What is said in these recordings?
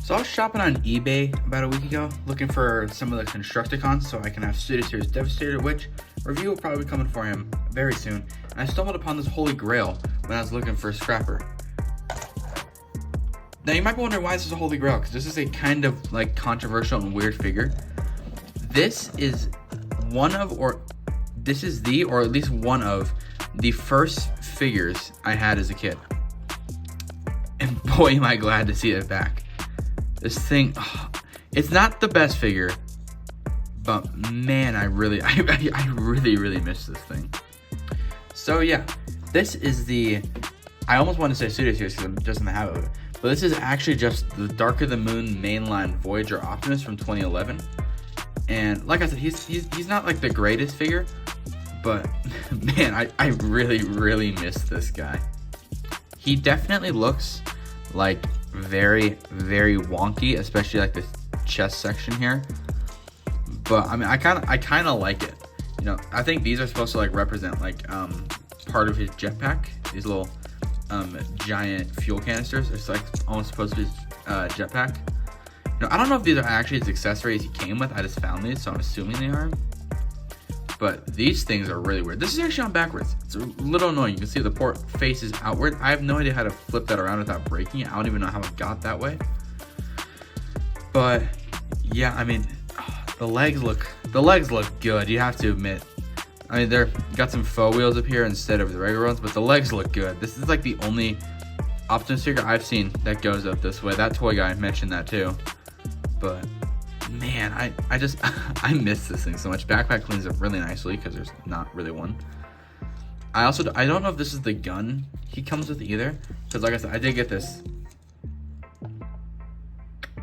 So I was shopping on eBay about a week ago, looking for some of the Constructicons so I can have Studio Series Devastator, which review will probably be coming for him very soon. And I stumbled upon this holy grail when I was looking for a scrapper. Now you might be wondering why this is a holy grail, because this is a kind of like controversial and weird figure. This is one of, or this is the, or at least one of the first figures I had as a kid. And boy, am I glad to see it back. This thing, it's not the best figure, but man, I really miss this thing. So yeah, this is the, I almost want to say Studio Series because I'm just in the habit of it, but this is actually just the Dark of the Moon mainline Voyager Optimus from 2011. And like I said, he's not like the greatest figure, but man, I really miss this guy. He definitely looks like very wonky, especially like the chest section here. But I mean, I kind of like it. You know, I think these are supposed to like represent like part of his jetpack. These little giant fuel canisters. It's like almost supposed to be his jetpack. You know, I don't know if these are actually his accessories he came with. I just found these, so I'm assuming they are. But these things are really weird. This is actually on backwards. It's a little annoying. You can see the port faces outward. I have no idea how to flip that around without breaking it. I don't even know how it got that way. But yeah, I mean, the legs look good. You have to admit. I mean, they're got some faux wheels up here instead of the regular ones, but the legs look good. This is like the only Optimus figure I've seen that goes up this way. That toy guy mentioned that too. But man, I just I miss this thing so much. Backpack cleans up really nicely because there's not really one. I don't know if this is the gun he comes with either, because like I said, I did get this.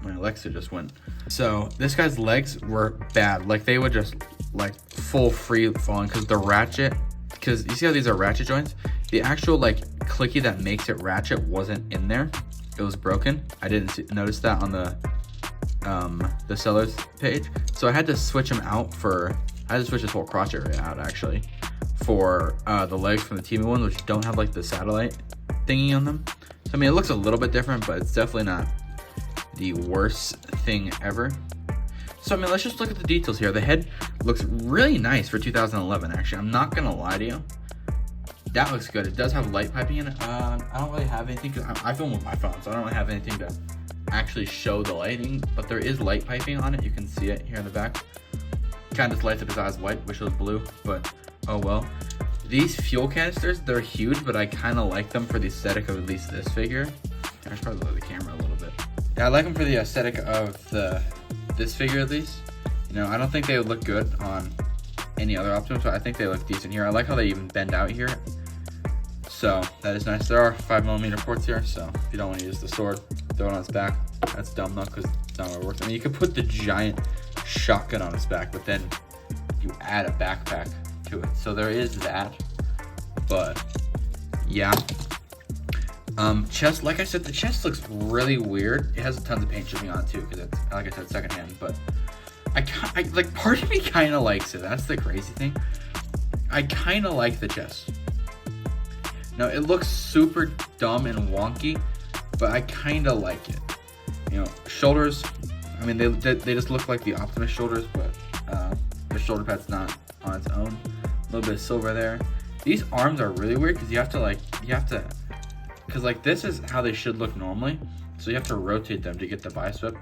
My Alexa just went. So this guy's legs were bad. Like they would just like full free falling because the ratchet. Because you see how these are ratchet joints? The actual like clicky that makes it ratchet wasn't in there. It was broken. I didn't notice that on the seller's page, so I had to switch them out for, I had to switch this whole crotch area out actually for the legs from the TV one, which don't have like the satellite thingy on them. So I mean, it looks a little bit different, but it's definitely not the worst thing ever. So I mean, let's just look at the details here. The head looks really nice for 2011 actually. I'm not gonna lie to you, that looks good. It does have light piping in it. I don't really have anything, because I film with my phone, so I don't really have anything to actually show the lighting, but there is light piping on it. You can see it here in the back. Kind of just lights up his eyes white, wish it was blue, but oh well. These fuel canisters, they're huge, but I kind of like them for the aesthetic of at least this figure. I should probably lower the camera a little bit. Yeah, I like them for the aesthetic of this figure at least. You know, I don't think they would look good on any other Optimus, but I think they look decent here. I like how they even bend out here. So that is nice. There are 5mm ports here, so if you don't want to use the sword, throw it on its back. That's dumb though, because it's not what it works. I mean, you could put the giant shotgun on its back, but then you add a backpack to it. So there is that. But yeah. Chest, like I said, the chest looks really weird. It has tons of paint chipping on it too, because it's, like I said, secondhand. But I like, part of me kind of likes it. That's the crazy thing. I kind of like the chest. Now it looks super dumb and wonky, but I kind of like it. You know, shoulders, I mean, they just look like the Optimus shoulders, but the shoulder pad's not on its own. A little bit of silver there. These arms are really weird because you have to, because like this is how they should look normally. So you have to rotate them to get the bicep,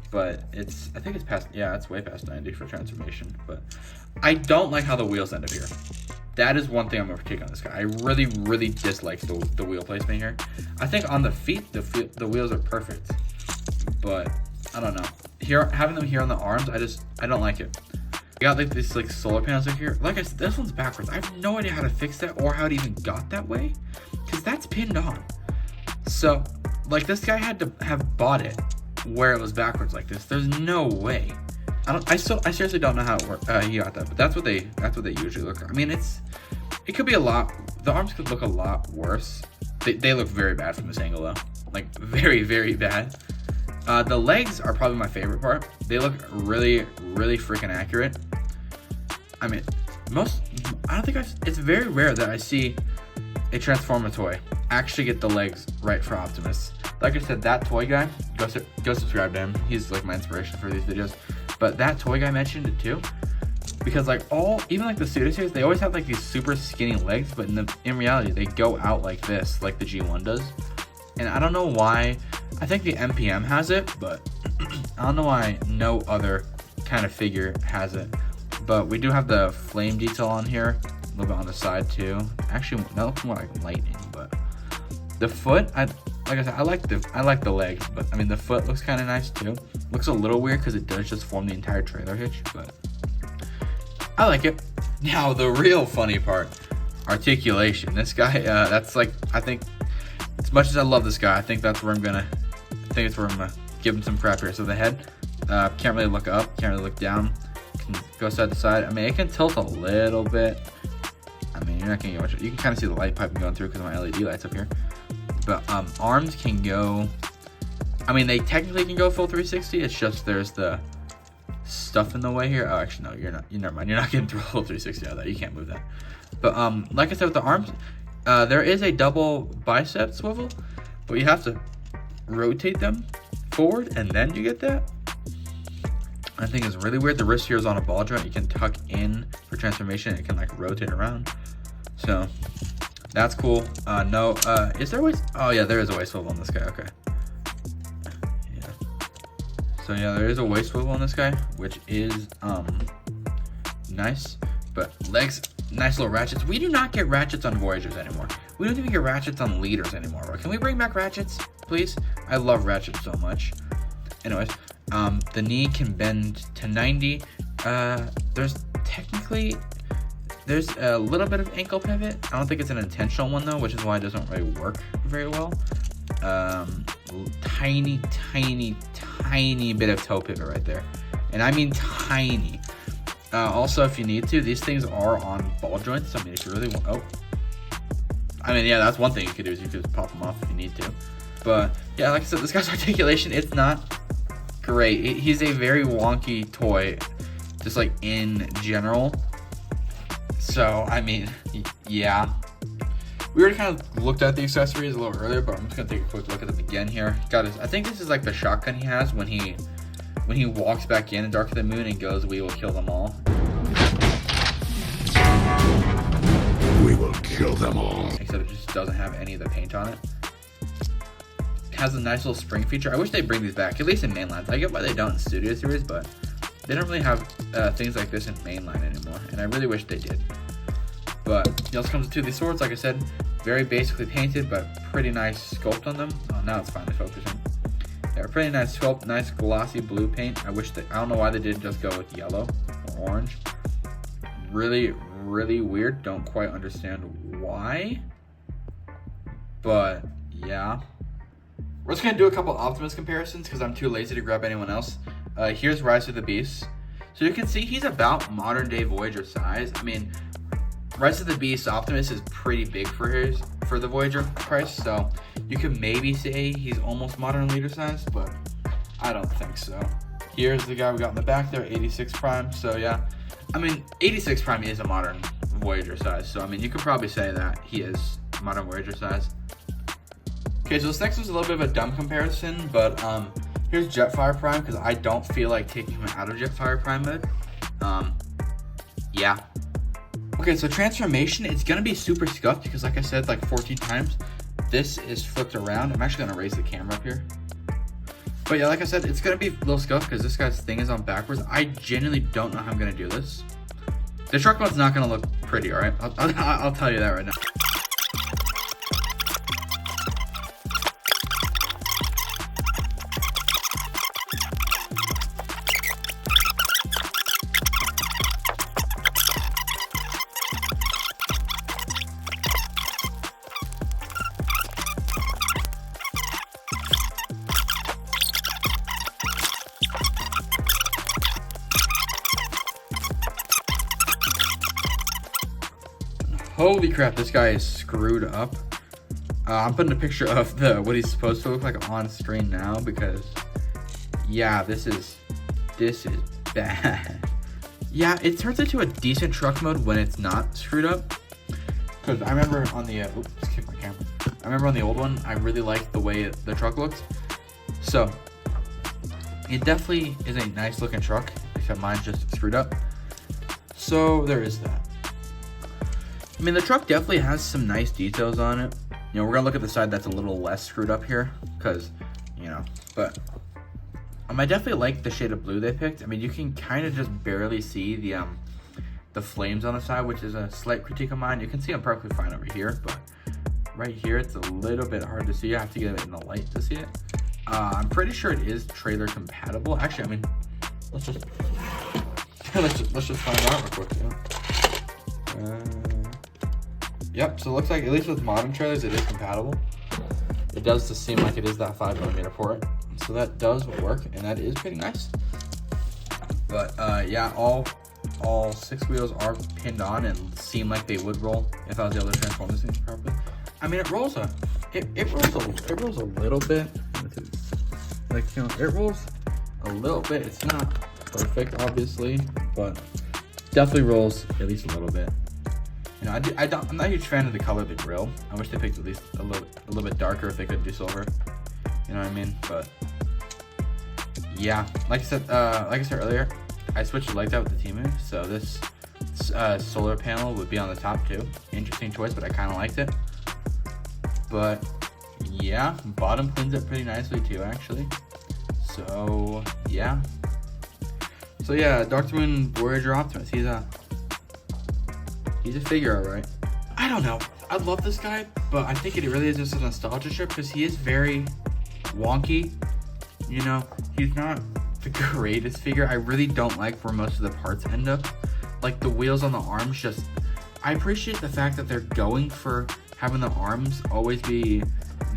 but I think it's past, yeah, it's way past 90 for transformation, but I don't like how the wheels end up here. That is one thing I'm gonna take on this guy. I really dislike the wheel placement here. I think on the feet, the wheels are perfect, but I don't know. Here, having them here on the arms, I don't like it. I got like these like solar panels over here. Like I said, this one's backwards. I have no idea how to fix that or how it even got that way, because that's pinned on. So like this guy had to have bought it where it was backwards like this. There's no way. I seriously don't know how it worked. He got that, but that's what they usually look like. I mean, it could be a lot. The arms could look a lot worse. They look very bad from this angle though, like very bad. The legs are probably my favorite part. They look really freaking accurate. I mean, it's very rare that I see a Transformer toy. Actually get the legs right for Optimus. Like I said, that toy guy, go subscribe to him. He's like my inspiration for these videos. But that toy guy mentioned it too. Because like even like the Pseudo series, they always have like these super skinny legs, but in reality, they go out like this, like the G1 does. And I don't know why. I think the MPM has it, but I don't know why no other kind of figure has it. But we do have the flame detail on here, a little bit on the side too. Actually, that looks more like lightning, but the foot, like I said, I like the legs, but I mean the foot looks kind of nice too. Looks a little weird because it does just form the entire trailer hitch, but I like it. Now the real funny part, articulation. This guy, that's like, I think, as much as I love this guy, I think it's where I'm gonna give him some crap here. So the head, can't really look up, can't really look down, can go side to side. I mean, it can tilt a little bit. I mean, you're not gonna get much. You can kind of see the light piping going through because of my LED lights up here. But arms can go, I mean, they technically can go full 360. It's just there's the stuff in the way here. Oh, actually, no, you're not. Never mind. You're not getting through a full 360 out of that. You can't move that. But like I said, with the arms, there is a double bicep swivel, but you have to rotate them forward, and then you get that. I think it's really weird. The wrist here is on a ball joint. You can tuck in for transformation. It can like rotate around. So that's cool. No, is there a waist? Oh yeah, there is a waist swivel on this guy. Okay. Yeah. So yeah, there is a waist swivel on this guy, which is nice. But legs, nice little ratchets. We do not get ratchets on Voyagers anymore. We don't even get ratchets on Leaders anymore. Bro. Can we bring back ratchets, please? I love ratchets so much. Anyways, the knee can bend to 90. There's a little bit of ankle pivot. I don't think it's an intentional one though, which is why it doesn't really work very well. Tiny bit of toe pivot right there. And I mean tiny. Also, if you need to, these things are on ball joints. I mean, if you really want, I mean, yeah, that's one thing you could do is you could pop them off if you need to. But yeah, like I said, this guy's articulation, it's not great. He's a very wonky toy, just like in general. So, I mean, yeah. We already kind of looked at the accessories a little earlier, but I'm just gonna take a quick look at them again here. Got his, I think this is like the shotgun he has when he walks back in Dark of the Moon and goes, "We will kill them all." We will kill them all. Except it just doesn't have any of the paint on it. It has a nice little spring feature. I wish they'd bring these back, at least in mainlines. I get why they don't in Studio Series, but they don't really have things like this in mainline anymore, and I really wish they did. But it also comes with two of these swords, like I said, very basically painted, but pretty nice sculpt on them. Oh, now it's finally focusing. Yeah, pretty nice sculpt, nice glossy blue paint. I don't know why they didn't just go with yellow or orange. Really, really weird. Don't quite understand why. But yeah. We're just gonna do a couple Optimus comparisons because I'm too lazy to grab anyone else. Here's Rise of the Beast. So you can see he's about modern day Voyager size. I mean, Rise of the Beast Optimus is pretty big for the Voyager price, so you could maybe say he's almost modern leader size, but I don't think so. Here's the guy we got in the back there, 86 Prime. So yeah, I mean, 86 Prime is a modern Voyager size, so I mean, you could probably say that he is modern Voyager size. Okay, so this next is a little bit of a dumb comparison, but here's Jetfire Prime, because I don't feel like taking him out of Jetfire Prime mode. Yeah. Okay, so transformation, it's gonna be super scuffed because like I said like 14 times, this is flipped around. I'm actually gonna raise the camera up here. But yeah, like I said, it's gonna be a little scuffed because this guy's thing is on backwards. I genuinely don't know how I'm gonna do this. The truck mode's not gonna look pretty, all right? I'll tell you that right now. Holy crap, this guy is screwed up. I'm putting a picture of what he's supposed to look like on screen now because, yeah, this is bad. Yeah, it turns into a decent truck mode when it's not screwed up. Because I remember on the, remember on the old one, I really liked the way the truck looked. So it definitely is a nice looking truck, except mine's just screwed up. So there is that. I mean, the truck definitely has some nice details on it. You know, we're gonna look at the side that's a little less screwed up here, because, you know, but I definitely like the shade of blue they picked. I mean, you can kind of just barely see the flames on the side, which is a slight critique of mine. You can see them perfectly fine over here, but right here it's a little bit hard to see. I have to get it in the light to see it. I'm pretty sure it is trailer compatible. Actually, I mean, let's just find out real quick. Yeah. Yep. So it looks like, at least with modern trailers, it is compatible. It does just seem like it is that 5mm port, so that does work, and that is pretty nice. But yeah, all 6 wheels are pinned on and seem like they would roll if I was able to transform this thing properly. I mean, it rolls a little bit. Like, you know, it rolls a little bit. It's not perfect, obviously, but definitely rolls at least a little bit. You know, I'm not a huge fan of the color of the grill. I wish they picked at least a little bit darker if they could do silver. You know what I mean? But yeah, like I said earlier, I switched to like that with the T-Move, so this solar panel would be on the top too. Interesting choice, but I kind of liked it. But yeah, bottom cleans up pretty nicely too, actually. So yeah. So yeah, Dr. Moon Voyager Optimus. He's a figure, alright. I don't know. I love this guy, but I think it really is just a nostalgia trip because he is very wonky. You know, he's not the greatest figure. I really don't like where most of the parts end up. Like the wheels on the arms, just, I appreciate the fact that they're going for having the arms always be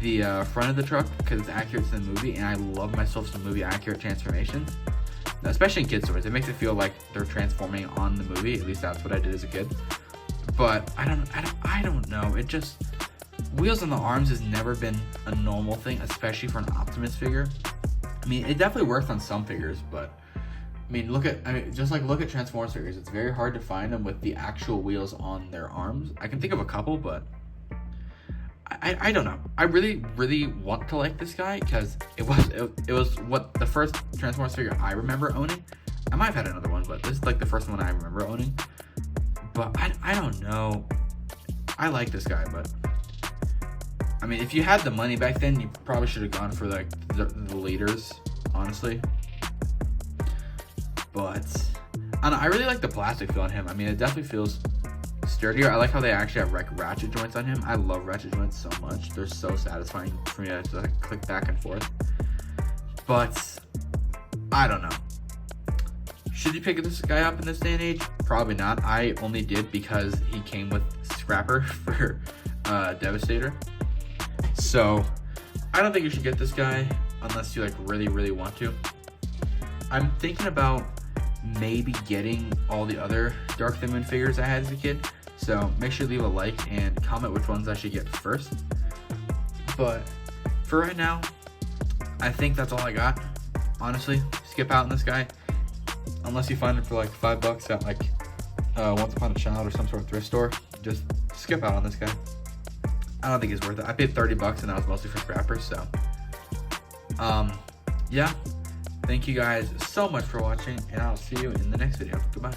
the front of the truck because it's accurate to the movie, and I love myself some movie accurate transformations, especially in kids' stories. It makes it feel like they're transforming on the movie. At least that's what I did as a kid. But I don't know. It just, wheels on the arms has never been a normal thing, especially for an Optimus figure. I mean, it definitely works on some figures, but I mean, look at Transformers figures. It's very hard to find them with the actual wheels on their arms. I can think of a couple, but I don't know. I really want to like this guy because it was what the first Transformers figure I remember owning. I might have had another one, but this is like the first one I remember owning. But I don't know. I like this guy, but I mean, if you had the money back then, you probably should have gone for like the leaders, honestly. But I don't know, I really like the plastic feel on him. I mean, it definitely feels sturdier. I like how they actually have ratchet joints on him. I love ratchet joints so much. They're so satisfying for me to like click back and forth. But I don't know. Should you pick this guy up in this day and age? Probably not. I only did because he came with Scrapper for Devastator. So I don't think you should get this guy unless you like really want to. I'm thinking about maybe getting all the other Dark of the Moon figures I had as a kid. So make sure to leave a like and comment which ones I should get first. But for right now, I think that's all I got. Honestly, skip out on this guy. Unless you find it for like $5 at like Once Upon a Child or some sort of thrift store, just skip out on this guy. I don't think it's worth it. I paid $30 and that was mostly for scrappers, so yeah. Thank you guys so much for watching, and I'll see you in the next video. Goodbye.